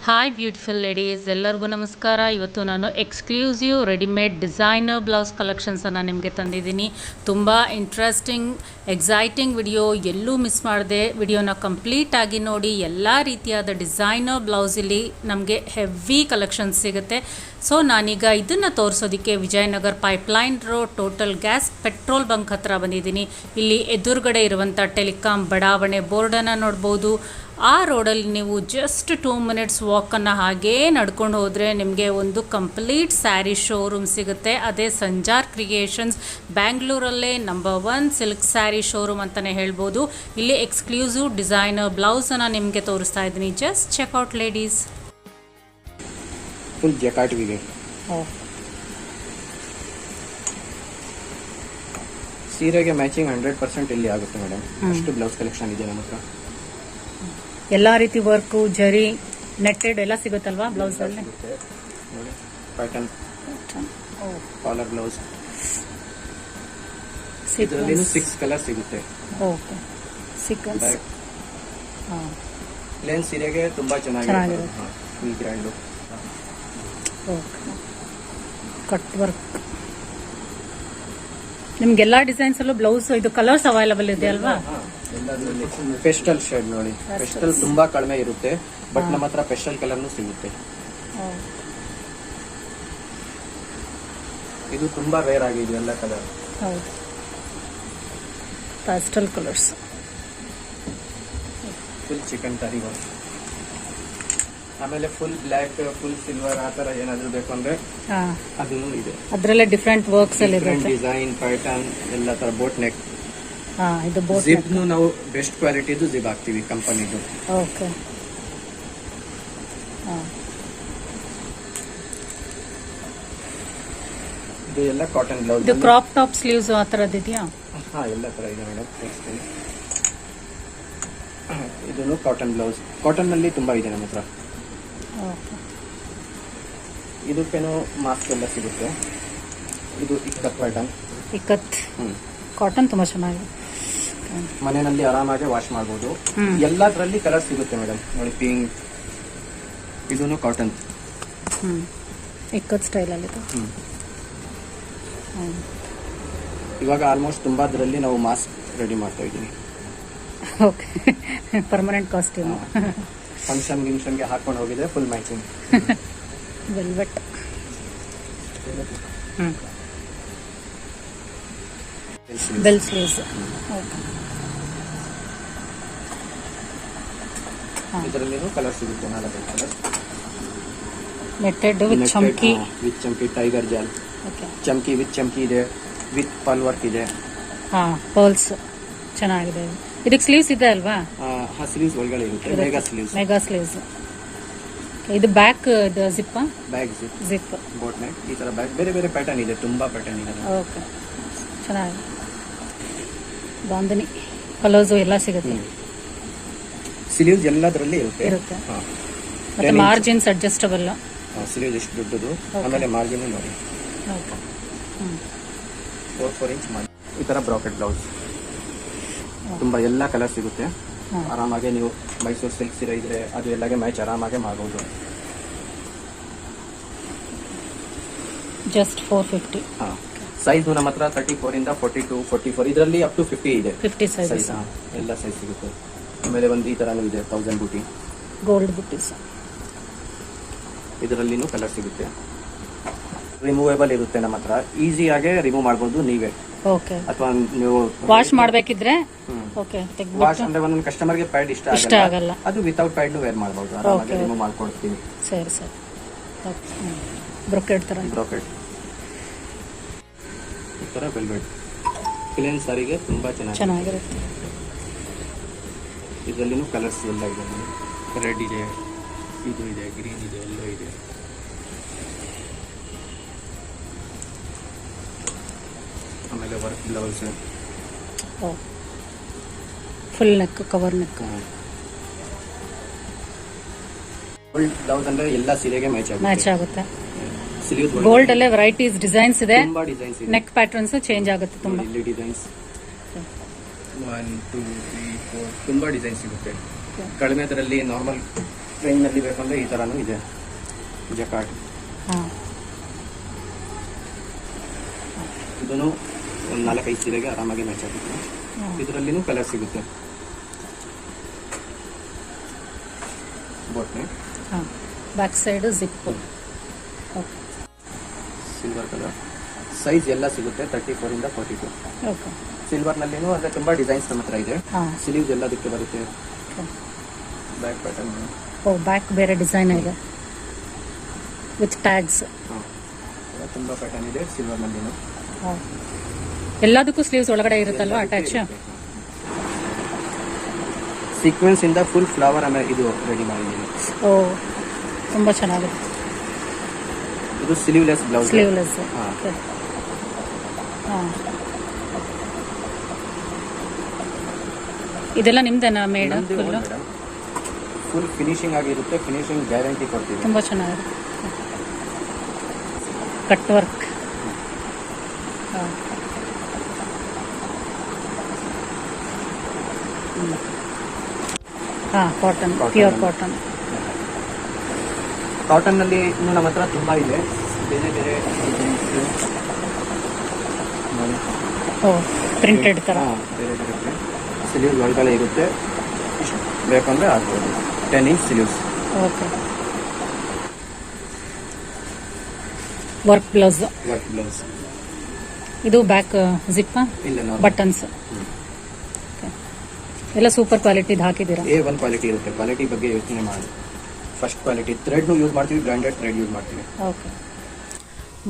Hi beautiful ladies, ಎಲ್ಲರಿಗೂ ನಮಸ್ಕಾರ. ಇವತ್ತು ನಾನು ಎಕ್ಸ್ಕ್ಲೂಸಿವ್ ರೆಡಿಮೇಡ್ ಡಿಸೈನರ್ ಬ್ಲೌಸ್ ಕಲೆಕ್ಷನ್ಸನ್ನು ನಿಮಗೆ ತಂದಿದ್ದೀನಿ. ತುಂಬ ಇಂಟ್ರೆಸ್ಟಿಂಗ್ ಎಕ್ಸೈಟಿಂಗ್ ವಿಡಿಯೋ, ಎಲ್ಲೂ ಮಿಸ್ ಮಾಡದೆ ವಿಡಿಯೋನ ಕಂಪ್ಲೀಟಾಗಿ ನೋಡಿ. ಎಲ್ಲ ರೀತಿಯಾದ ಡಿಸೈನರ್ ಬ್ಲೌಸಲ್ಲಿ ನಮಗೆ ಹೆವಿ ಕಲೆಕ್ಷನ್ಸ್ ಸಿಗುತ್ತೆ. ಸೊ ನಾನೀಗ ಇದನ್ನು ತೋರಿಸೋದಕ್ಕೆ Vijayanagar pipeline road total gas petrol bunk ಹತ್ರ ಬಂದಿದ್ದೀನಿ. ಇಲ್ಲಿ ಎದುರುಗಡೆ ಇರುವಂಥ ಟೆಲಿಕಾಂ ಬಡಾವಣೆ ಬೋರ್ಡನ್ನು ನೋಡ್ಬೋದು. ಆ ರೋಡಲ್ಲಿ ನೀವು ಜಸ್ಟ್ 2 ಮಿನಿಟ್ಸ್ ವಾಕನ್ನು ಹಾಗೇ ನಡ್ಕೊಂಡು ಹೋದರೆ ನಿಮಗೆ ಒಂದು ಕಂಪ್ಲೀಟ್ ಸ್ಯಾರಿ ಶೋರೂಮ್ ಸಿಗುತ್ತೆ. ಅದೇ ಸಂಜಾರ್ ಕ್ರಿಯೇಷನ್ಸ್, ಬ್ಯಾಂಗ್ಳೂರಲ್ಲೇ ನಂಬರ್ 1 ಸಿಲ್ಕ್ ಸ್ಯಾರಿ ಶೋರೂಮ್ ಅಂತಲೇ ಹೇಳ್ಬೋದು. ಇಲ್ಲಿ ಎಕ್ಸ್ಕ್ಲೂಸಿವ್ ಡಿಸೈನರ್ ಬ್ಲೌಸನ್ನು ನಿಮಗೆ ತೋರಿಸ್ತಾ ಇದ್ದೀನಿ. Just check out ladies. ಫುಲ್ ಜಕಾಟ್ ಇದೆ. ಸೀರೆಗೆ ಮ್ಯಾಚಿಂಗ್ 100% ಇಲ್ಲಿ ಆಗುತ್ತೆ ಮೇಡಮ್. ಅಷ್ಟು ಬ್ಲೌಸ್ ಕಲೆಕ್ಷನ್ ಇದೆ ನಮ್ಮ ಹತ್ರ. ಎಲ್ಲ ರೀತಿ ವರ್ಕು, ಜರಿ, ನೆಟ್ಟೆಡ್ ಎಲ್ಲ ಸಿಗುತ್ತಲ್ವಾ ಬ್ಲೌಸ್ ಅಲ್ಲಿ? ಪ್ಯಾಟರ್ನ್ ಕಾಲರ್ ಬ್ಲೌಸ್ ಇದರಲ್ಲಿ 6 ಕಲರ್ ಸಿಗುತ್ತೆ. ಓಕೆ, ಸೀಕ್ವೆನ್ಸ್ ಪ್ಲೇನ್ ಸೀರೆಗೆ ತುಂಬಾ ಚೆನ್ನಾಗಿದೆ. ಈ ಗ್ರ್ಯಾಂಡ್ ಓಕೆ, ಕಟ್ ವರ್ಕ್. ನಿಮ್ಗೆಲ್ಲ ಡಿಸೈನ್ಸ್ ಅಲ್ಲೂ ಬ್ಲೌಸ್ ಇದು ಕಲರ್ಸ್ ಅವೈಲಬಲ್ ಇದೆ ಅಲ್ವಾ? ಪೆಸ್ಟಲ್ ಶೇಡ್ ನೋಡಿ. ಪೆಸ್ಟಲ್ ತುಂಬಾ ಕಡಿಮೆ ಇರುತ್ತೆ, ಬಟ್ ನಮ್ಮ ಹತ್ರ ಪೆಸ್ಟಲ್ ಕಲರ್ನು ಸಿಗುತ್ತೆ. ಇದು ತುಂಬಾ ರೇರ್ ಆಗಿದೆ ಎಲ್ಲ ಕಲರ್. ಹೌದು, pastel colours. Full chicken curry work, ಆಮೇಲೆ ಫುಲ್ ಬ್ಲ್ಯಾಕ್, ಫುಲ್ ಸಿಲ್ವರ್, ಆ ತರ ಏನಾದ್ರು ಬೇಕು ಅಂದ್ರೆ ಅದನ್ನು ಇದೆ. ಅದರಲ್ಲೇ ಡಿಫ್ರೆಂಟ್ ವರ್ಕ್ಸ್ ಅಲ್ಲಿ ಡಿಸೈನ್, ಪ್ಯಾಟರ್ನ್ ಎಲ್ಲ ತರ. ಬೋಟ್ ನೆಕ್, ಇದು ಬೋಟ್ ಜಿಪ್ ನಾವು ಬೆಸ್ಟ್ ಕ್ವಾಲಿಟಿದು ಜಿಪ್ ಹಾಕ್ತೀವಿ ಕಂಪನಿದು. ಓಕೆ, ಇದು ಎಲ್ಲ ಕಾಟನ್ ಬ್ಲೌಸ್. ಇದು ಕ್ರಾಪ್ ಟಾಪ್ ಸ್ಲೀವ್ಸ್ ಆ ತರದ್ದು ಇದೆಯಾ? ಹಾ, ಎಲ್ಲ ತರ ಇದೆ ಮೇಡಮ್. ಇದನ್ನು ಕಾಟನ್ ಬ್ಲೌಸ್. ಕಾಟನ್ ನಲ್ಲಿ ತುಂಬಾ ಇದೆ ನಮ್ಮ ಹತ್ರ. ಇದಕ್ಕೇನು ಮಾಸ್ಕ್ ಎಲ್ಲ ಸಿಗುತ್ತೆ. ಇದು ಇಕ್ಕತ್ ಪ್ಯಾಟರ್ನ್. ಇಕ್ಕತ್ ಕಾಟನ್ ತುಂಬಾ ಚೆನ್ನಾಗಿದೆ. ಮನೆಯಲ್ಲಿ ಆರಾಮಾಗಿ ವಾಶ್ ಮಾಡಬಹುದು. ಎಲ್ಲದರಲ್ಲಿ ಕಲರ್ ಸಿಗುತ್ತೆ ಮೇಡಮ್. ನೋಡಿ, ಪಿಂಕ್. ಇದನ್ನು ಕಾಟನ್ ಇಕ್ಕತ್ ಸ್ಟೈಲ್ ಅಲ್ಲಿ. ಇವಾಗ ಆಲ್ಮೋಸ್ಟ್ ತುಂಬಾದ್ರಲ್ಲಿ ನಾವು ಮಾಸ್ಕ್ ರೆಡಿ ಮಾಡ್ತಾ ಇದ್ದೀವಿ. Okay, permanent costume. ಫಂಕ್ಷನ್ಗೆ ಹಾಕೊಂಡು ಹೋಗಿದೆ. Full matching velvet. Bell sleeves. ಇದರಲ್ಲಿ ಕಲರ್ ಸಿಗುತ್ತೆ. 4 ಕಲರ್. ನೆಟ್ಟೆಡ್ ವಿತ್ ಚಮ್ಕಿ. ವಿತ್ ಚಮ್ಕಿ, ಟೈಗರ್ ಜಾಲ್. ಚಮ್ಕಿ ವಿತ್ ಚಮ್ಕಿ ಇದೆ, ವಿತ್ ಪರ್ಲ್ ವರ್ಕ್ ಇದೆ. ಪರ್ಲ್ಸ್ ಚೆನ್ನಾಗಿದೆ. ಇದಕ್ಕೆ ಸ್ಲೀವ್ಸ್ ಇದೆ ಅಲ್ವಾ? ಸ್ಲೀವ್ಸ್ ಒಳಗಡೆ ಇರುತ್ತೆ. Mega sleeves. ಇದು back zip. Back zip, boat neck. ಈ ತರ ಬ್ಯಾಕ್ ಬೇರೆ ಬೇರೆ ಪ್ಯಾಟರ್ನ್ ಇದೆ, ತುಂಬಾ ಪ್ಯಾಟರ್ನ್ ಇದೆ. ಓಕೆ, ಚೆನ್ನಾಗಿದೆ. ಬಾಂಧನಿ ಕಲರ್ಸ್ ಎಲ್ಲ ಸಿಗುತ್ತೆ. ಸ್ಲೀವ್ಸ್ ಎಲ್ಲದರಲ್ಲಿ ಇರುತ್ತೆ. ಮತ್ತೆ ಮಾರ್ಜಿನ್ಸ್ ಅಡ್ಜಸ್ಟಬಲ್. ಸ್ಲೀವ್ಸ್ ಎಷ್ಟು ದೊಡ್ಡದು, ಆಮೇಲೆ ಮಾರ್ಜಿನ್ ನೋಡಿ. 4 ಇಂಚ್ ಮಾಡಿ. ಈ ತರ ಬ್ರಾಕೆಟ್ ಬ್ಲೌಸ್ ತುಂಬಾ ಎಲ್ಲ ಕಲರ್ ಸಿಗುತ್ತೆ. ಆರಾಮಾಗಿ ನೀವು ಮೈಸೂರು ಸಿಲ್ಕ್ ಸೀರೆ ಇದ್ರೆ ಅದು ಎಲ್ಲಗೆ ಮ್ಯಾಚ್ ಆರಾಮಾಗಿ ಮಾಡಬಹುದು. ಜಸ್ಟ್ 450. ಸೈಜ್ ನಮ್ಮ ಹತ್ರ 34 ಇಂದ 42, 44, ಇದರಲ್ಲಿ ಅಪ್ ಟು 50 ಇದೆ. 50 ಸೈಜ್ ಎಲ್ಲ ಸೈಜ್ ಸಿಗುತ್ತೆ. ಆಮೇಲೆ ಒಂದು ಈ ತರನೂ ಇದೆ, 1000 ಬೂಟಿ ಗೋಲ್ಡ್ ಬುಟ್ಟೀಸ್. ಇದರಲ್ಲಿನೂ ಕಲರ್ ಸಿಗುತ್ತೆ. ರಿಮೂವೇಬಲ್ ಇರುತ್ತೆ ನಮ್ಮ ಹತ್ರ. ಈಸಿಯಾಗಿ ರಿಮೂವ್ ಮಾಡಬಹುದು ನೀವೇ. ಓಕೆ, ಅಥವಾ ನೀವು ವಾಶ್ ಮಾಡಬೇಕಿದ್ರೆ ಓಕೆ, ವಾಶ್ ಅಂದ್ರೆ ಒಂದೊಂದು ಕಸ್ಟಮರ್ಗೆ ಪ್ಯಾಡ್ ಇಷ್ಟ ಆಗಲ್ಲ, ಅದು ವಿತೌಟ್ ಪ್ಯಾಡ್ ವೇರ್ ಮಾಡಬಹುದು. ಆರಾಮಾಗಿ ರಿಮೂವ್ ಮಾಡ್ಕೊಡ್ತೀವಿ. ಸರಿ ಸರಿ. ಬ್ರೊಕೆಟ್ ತರ. ಬ್ರೊಕೆಟ್ ಈ ತರ ವೆಲ್ವೆಟ್ ಪ್ಲೇನ್ ಸಾರಿಗೆ ತುಂಬಾ ಚೆನ್ನಾಗಿರುತ್ತೆ. ಇದರಲ್ಲಿನೂ ಕಲರ್ಸ್ ಎಲ್ಲ ಇದೆ. ರೆಡ್ ಇದೆ, ಇದು ಇದೆ, ಗ್ರೀನ್ ಇದೆ, ಎಲ್ಲೋ ಇದೆ. ಆಮೇಲೆ work blouse, full neck, cover neck. Full blouse ಅಂದ್ರೆ ಎಲ್ಲ ಸೀರೆಗೆ ಮ್ಯಾಚ್ ಆಗುತ್ತೆ. ಗೋಲ್ಡ್ ಅಲ್ಲೇ ವೆರೈಟೀಸ್ ಡಿಸೈನ್ಸ್ ಇದೆ. ತುಂಬಾ ಡಿಸೈನ್ಸ್ ಇದೆ. ನೆಕ್ ಪ್ಯಾಟರ್ನ್ಸ್ ಚೇಂಜ್ ಆಗುತ್ತೆ ತುಂಬಾ. ಇಲ್ಲಿ ಡಿಸೈನ್ಸ್ 1 2 3 4 ತುಂಬ ಡಿಸೈನ್ ಸಿಗುತ್ತೆ. ಕಡಿಮೆ ಅದರಲ್ಲಿ ನಾರ್ಮಲ್ ಟ್ರೈನಲ್ಲಿ ಬೇಕಂದ್ರೆ ಈ ಥರನೂ ಇದೆ ಜಕಾರ್ಡ್. ಇದನ್ನು ಒಂದು 4-5 ಸೀರೆಗೆ ಆರಾಮಾಗಿ ಮ್ಯಾಚ್ ಆಗುತ್ತೆ. ಇದರಲ್ಲಿನೂ ಕಲರ್ ಸಿಗುತ್ತೆ. ಬೋಟ್ನೆ back side zip, silver colour. Size ಎಲ್ಲ ಸಿಗುತ್ತೆ 34 ಇಂದ 42. ಓಕೆ. ಸಿಲ್ವರ್ನಲ್ಲಿನೂ ಅಂದರೆ ತುಂಬ ಡಿಸೈನ್ಸ್ ನಮ್ಮ ಹತ್ರ ಇದೆ. ಸ್ಲೀವ್ಸ್ ಎಲ್ಲದಕ್ಕೆ ಬರುತ್ತೆ. Back pattern. ಬ್ಯಾಕ್ ಬೇರೆ ಡಿಸೈನ್ ಇದೆ ವಿತ್ ಟ್ಯಾಗ್ಸ್. ತುಂಬ ಪ್ಯಾಟರ್ನ್ ಇದೆ ಸಿಲ್ವರ್ನಲ್ಲಿನೂ. ಎಲ್ಲದಕ್ಕೂ ಸ್ಲೀವ್ಸ್ ಒಳಗಡೆ ಇರುತ್ತಲ್ವಾ ಅಟ್ಯಾಚ್? ಸೀಕ್ವೆನ್ಸ್ ಇಂದ ಫುಲ್ ಫ್ಲವರ್ ಆಮೇಲೆ ಇದು ರೆಡಿ ಮಾಡಿದ್ದೀನಿ. ಓ, ತುಂಬ ಚೆನ್ನಾಗಿದೆ. ಇದು ಸ್ಲೀವ್ಲೆಸ್ ಬ್ಲೌಸ್. ಸ್ಲೀವ್ಲೆಸ್. ಇದೆಲ್ಲ ನಿಮ್ದೇನಾ ಮೇಡ್? ಫುಲ್ ಫಿನಿಶಿಂಗ್ ಆಗಿರುತ್ತೆ. ಫಿನಿಶಿಂಗ್ ಗ್ಯಾರಂಟಿ ಕೊಡ್ತೀವಿ. ತುಂಬ ಚೆನ್ನಾಗಿದೆ. Cut work. Cotton, pure cotton. Cotton ನಲ್ಲಿ ಇನ್ನು ನಮ್ಮ ಹತ್ರ ತುಂಬಾ ಇದೆ. ಬೇರೆ ಬೇರೆ ಪ್ರಿಂಟೆಡ್ ತರ ಬೇರೆ ಬೇರೆ ಸ್ಲೀವ್ಸ್ ಒಳಗಡೆ ಇರುತ್ತೆ. ಇಷ್ಟು ಬೇಕಂದ್ರೆ ಆಗ್ಬೋದು. 10 inch sleeves. Okay. Work blouse. Work blouse. ಇದು ಬ್ಯಾಕ್ ಜಿಪ್ ಇಲ್ಲ, ಬಟನ್ಸ್ ಎಲ್ಲ ಸೂಪರ್ ಕ್ವಾಲಿಟಿದು ಹಾಕಿದ್ದೀರಾ? A1 ಕ್ವಾಲಿಟಿ ಇರುತ್ತೆ. ಕ್ವಾಲಿಟಿ ಬಗ್ಗೆ ಯೋಚನೆ ಮಾಡಿ. ಫಸ್ಟ್ ಕ್ವಾಲಿಟಿ ಥ್ರೆಡ್ನು ಯೂಸ್ ಮಾಡ್ತೀವಿ, ಬ್ರ್ಯಾಂಡೆಡ್ ಥ್ರೆಡ್ ಯೂಸ್ ಮಾಡ್ತೀವಿ. ಓಕೆ.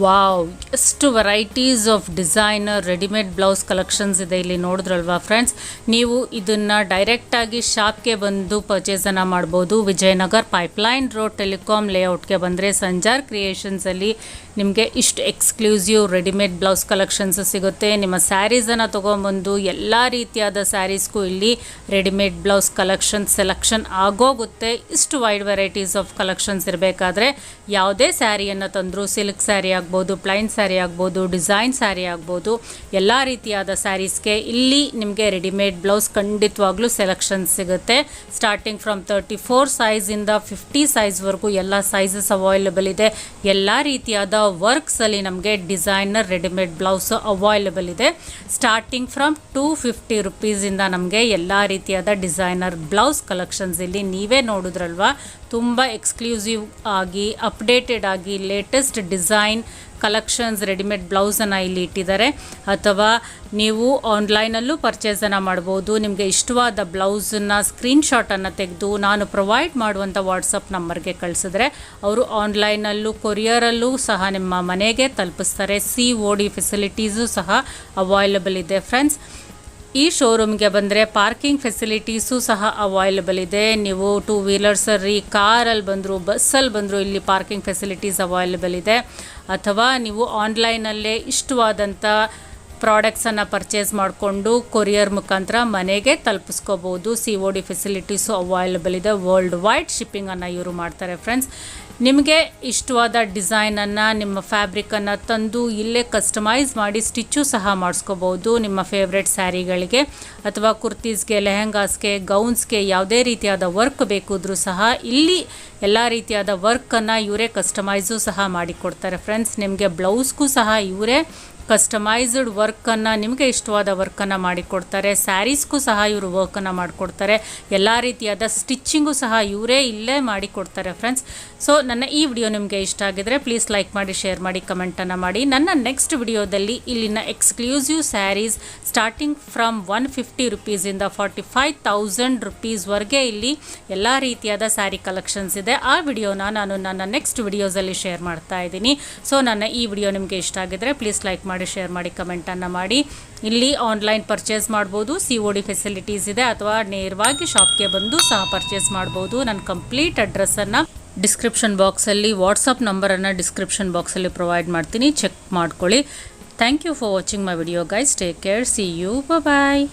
ವಾವ್, ಎಷ್ಟು varieties of designer readymade blouse collections ಇದೆ ಇಲ್ಲಿ. ನೋಡಿದ್ರಲ್ವಾ ಫ್ರೆಂಡ್ಸ್, ನೀವು ಇದನ್ನು ಡೈರೆಕ್ಟಾಗಿ ಶಾಪ್ಗೆ ಬಂದು ಪರ್ಚೇಸನ್ನು ಮಾಡ್ಬೋದು. ವಿಜಯನಗರ್ ಪೈಪ್ಲೈನ್ ರೋಡ್ ಟೆಲಿಕಾಮ್ ಲೇಔಟ್ಗೆ ಬಂದರೆ ಸಂಜಾರ್ ಕ್ರಿಯೇಷನ್ಸಲ್ಲಿ ನಿಮಗೆ ಇಷ್ಟು ಎಕ್ಸ್ಕ್ಲೂಸಿವ್ ರೆಡಿಮೇಡ್ ಬ್ಲೌಸ್ ಕಲೆಕ್ಷನ್ಸ್ ಸಿಗುತ್ತೆ. ನಿಮ್ಮ ಸ್ಯಾರೀಸನ್ನು ತೊಗೊಂಬಂದು ಎಲ್ಲ ರೀತಿಯಾದ ಸ್ಯಾರೀಸ್ಗೂ ಇಲ್ಲಿ ರೆಡಿಮೇಡ್ ಬ್ಲೌಸ್ ಕಲೆಕ್ಷನ್ ಸೆಲೆಕ್ಷನ್ ಆಗೋಗುತ್ತೆ. ಇಷ್ಟು ವೈಡ್ ವೆರೈಟೀಸ್ ಆಫ್ ಕಲೆಕ್ಷನ್ಸ್ ಇರಬೇಕಾದ್ರೆ ಯಾವುದೇ ಸ್ಯಾರಿಯನ್ನು ತಂದರೂ, ಸಿಲ್ಕ್ ಸ್ಯಾರಿ ಆಗ್ಬೋದು, ಪ್ಲೈನ್ ಸ್ಯಾರಿ ಆಗ್ಬೋದು, ಡಿಸೈನ್ ಸ್ಯಾರಿ ಆಗ್ಬೋದು, ಎಲ್ಲ ರೀತಿಯಾದ ಸ್ಯಾರೀಸ್ಗೆ ಇಲ್ಲಿ ನಿಮಗೆ ರೆಡಿಮೇಡ್ ಬ್ಲೌಸ್ ಖಂಡಿತವಾಗ್ಲೂ ಸೆಲೆಕ್ಷನ್ ಸಿಗುತ್ತೆ. ಸ್ಟಾರ್ಟಿಂಗ್ ಫ್ರಮ್ 34 ಸೈಜಿಂದ 50 ಸೈಜ್ವರೆಗೂ ಎಲ್ಲ ಸೈಜಸ್ ಅವೈಲೇಬಲ್ ಇದೆ. ಎಲ್ಲ ರೀತಿಯಾದ ವರ್ಕ್ಸಲ್ಲಿ ನಮಗೆ ಡಿಸೈನರ್ ರೆಡಿಮೇಡ್ ಬ್ಲೌಸ್ ಅವೈಲೇಬಲ್ ಇದೆ. ಸ್ಟಾರ್ಟಿಂಗ್ ಫ್ರಮ್ 250 ರುಪೀಸಿಂದ ನಮಗೆ ಎಲ್ಲ ರೀತಿಯಾದ ಡಿಸೈನರ್ ಬ್ಲೌಸ್ ಕಲೆಕ್ಷನ್ಸ್ ಇಲ್ಲಿ ನೀವೇ ನೋಡಿದ್ರಲ್ವಾ, ತುಂಬ ಎಕ್ಸ್ಕ್ಲೂಸಿವ್ ಆಗಿ ಅಪ್ಡೇಟೆಡ್ ಆಗಿ ಲೇಟೆಸ್ಟ್ ಡಿಸೈನ್ ಕಲೆಕ್ಷನ್ಸ್ ರೆಡಿಮೇಡ್ ಬ್ಲೌಸನ್ನು ಇಲ್ಲಿ ಇಟ್ಟಿದ್ದಾರೆ. ಅಥವಾ ನೀವು ಆನ್ಲೈನಲ್ಲೂ ಪರ್ಚೇಸನ್ನು ಮಾಡ್ಬೋದು. ನಿಮಗೆ ಇಷ್ಟವಾದ ಬ್ಲೌಸನ್ನು ಸ್ಕ್ರೀನ್ಶಾಟನ್ನು ತೆಗೆದು ನಾನು ಪ್ರೊವೈಡ್ ಮಾಡುವಂಥ ವಾಟ್ಸಪ್ ನಂಬರ್ಗೆ ಕಳಿಸಿದ್ರೆ ಅವರು ಆನ್ಲೈನಲ್ಲೂ ಕೊರಿಯರಲ್ಲೂ ಸಹ ನಿಮ್ಮ ಮನೆಗೆ ತಲುಪಿಸ್ತಾರೆ. COD ಫೆಸಿಲಿಟೀಸು ಸಹ ಅವೈಲೇಬಲ್ ಇದೆ ಫ್ರೆಂಡ್ಸ್. ಈ ಶೋರೂಮ್ಗೆ ಬಂದರೆ ಪಾರ್ಕಿಂಗ್ ಫೆಸಿಲಿಟೀಸು ಸಹ ಅವೈಲೇಬಲ್ ಇದೆ. ನೀವು 2 ವೀಲರ್ಸಲ್ಲಿ, ಕಾರಲ್ಲಿ ಬಂದರು, ಬಸ್ಸಲ್ಲಿ ಬಂದರು, ಇಲ್ಲಿ ಪಾರ್ಕಿಂಗ್ ಫೆಸಿಲಿಟೀಸ್ ಅವೈಲೇಬಲ್ ಇದೆ. ಅಥವಾ ನೀವು ಆನ್ಲೈನಲ್ಲೇ ಇಷ್ಟವಾದಂಥ ಪ್ರಾಡಕ್ಟ್ಸನ್ನು ಪರ್ಚೇಸ್ ಮಾಡಿಕೊಂಡು ಕೊರಿಯರ್ ಮುಖಾಂತರ ಮನೆಗೆ ತಲುಪಿಸ್ಕೋಬೋದು. COD ಫೆಸಿಲಿಟೀಸು ಅವೈಲೇಬಲ್ ಇದೆ. ವರ್ಲ್ಡ್ ವೈಡ್ ಶಿಪ್ಪಿಂಗನ್ನು ಇವರು ಮಾಡ್ತಾರೆ ಫ್ರೆಂಡ್ಸ್. ನಿಮಗೆ ಇಷ್ಟವಾದ ಡಿಸೈನನ್ನು, ನಿಮ್ಮ ಫ್ಯಾಬ್ರಿಕನ್ನು ತಂದು ಇಲ್ಲೇ ಕಸ್ಟಮೈಸ್ ಮಾಡಿ ಸ್ಟಿಚ್ಚು ಸಹ ಮಾಡಿಸ್ಕೋಬೋದು ನಿಮ್ಮ ಫೇವ್ರೆಟ್ ಸ್ಯಾರಿಗಳಿಗೆ. ಅಥವಾ ಕುರ್ತೀಸ್ಗೆ, ಲೆಹೆಂಗಾಸ್ಗೆ, ಗೌನ್ಸ್ಗೆ ಯಾವುದೇ ರೀತಿಯಾದ ವರ್ಕ್ ಬೇಕಿದ್ರೂ ಸಹ ಇಲ್ಲಿ ಎಲ್ಲ ರೀತಿಯಾದ ವರ್ಕನ್ನು ಇವರೇ ಕಸ್ಟಮೈಸು ಸಹ ಮಾಡಿಕೊಡ್ತಾರೆ ಫ್ರೆಂಡ್ಸ್. ನಿಮಗೆ ಬ್ಲೌಸ್ಗೂ ಸಹ ಇವರೇ ಕಸ್ಟಮೈಸ್ಡ್ ವರ್ಕನ್ನು, ನಿಮಗೆ ಇಷ್ಟವಾದ ವರ್ಕನ್ನು ಮಾಡಿಕೊಡ್ತಾರೆ. ಸ್ಯಾರೀಸ್ಗೂ ಸಹ ಇವರು ವರ್ಕನ್ನು ಮಾಡಿಕೊಡ್ತಾರೆ. ಎಲ್ಲ ರೀತಿಯಾದ ಸ್ಟಿಚ್ಚಿಂಗು ಸಹ ಇವರೇ ಇಲ್ಲೇ ಮಾಡಿಕೊಡ್ತಾರೆ ಫ್ರೆಂಡ್ಸ್. ಸೊ ನನ್ನ ಈ ವಿಡಿಯೋ ನಿಮಗೆ ಇಷ್ಟ ಆಗಿದರೆ ಪ್ಲೀಸ್ ಲೈಕ್ ಮಾಡಿ, ಶೇರ್ ಮಾಡಿ, ಕಮೆಂಟನ್ನು ಮಾಡಿ. ನನ್ನ ನೆಕ್ಸ್ಟ್ ವಿಡಿಯೋದಲ್ಲಿ ಇಲ್ಲಿನ ಎಕ್ಸ್ಕ್ಲೂಸಿವ್ ಸ್ಯಾರೀಸ್ ಸ್ಟಾರ್ಟಿಂಗ್ ಫ್ರಮ್ 150 ರುಪೀಸಿಂದ 45,000 ರುಪೀಸ್ವರೆಗೆ ಇಲ್ಲಿ ಎಲ್ಲ ರೀತಿಯಾದ ಸ್ಯಾರಿ ಕಲೆಕ್ಷನ್ಸ್ ಇದೆ. ಆ ವಿಡಿಯೋನ ನಾನು ನನ್ನ ನೆಕ್ಸ್ಟ್ ವಿಡಿಯೋಸಲ್ಲಿ ಶೇರ್ ಮಾಡ್ತಾ ಇದ್ದೀನಿ. ಸೊ ನನ್ನ ಈ ವಿಡಿಯೋ ನಿಮಗೆ ಇಷ್ಟ ಆಗಿದರೆ ಪ್ಲೀಸ್ ಲೈಕ್ ಮಾಡಿ, ಶೇರ್ ಮಾಡಿ, ಕಮೆಂಟನ್ನು ಮಾಡಿ. ಇಲ್ಲಿ ಆನ್ಲೈನ್ ಪರ್ಚೇಸ್ ಮಾಡ್ಬೋದು, COD ಫೆಸಿಲಿಟೀಸ್ ಇದೆ. ಅಥವಾ ನೇರವಾಗಿ ಶಾಪ್ಗೆ ಬಂದು ಸಹ ಪರ್ಚೇಸ್ ಮಾಡ್ಬೋದು. ನನ್ನ ಕಂಪ್ಲೀಟ್ ಅಡ್ರೆಸ್ಸನ್ನು ಡಿಸ್ಕ್ರಿಪ್ಷನ್ ಬಾಕ್ಸಲ್ಲಿ, ವಾಟ್ಸಪ್ ನಂಬರನ್ನು ಡಿಸ್ಕ್ರಿಪ್ಷನ್ ಬಾಕ್ಸಲ್ಲಿ ಪ್ರೊವೈಡ್ ಮಾಡ್ತೀನಿ, ಚೆಕ್ ಮಾಡ್ಕೊಳ್ಳಿ. Thank you for watching my video guys. Take care. See you. Bye.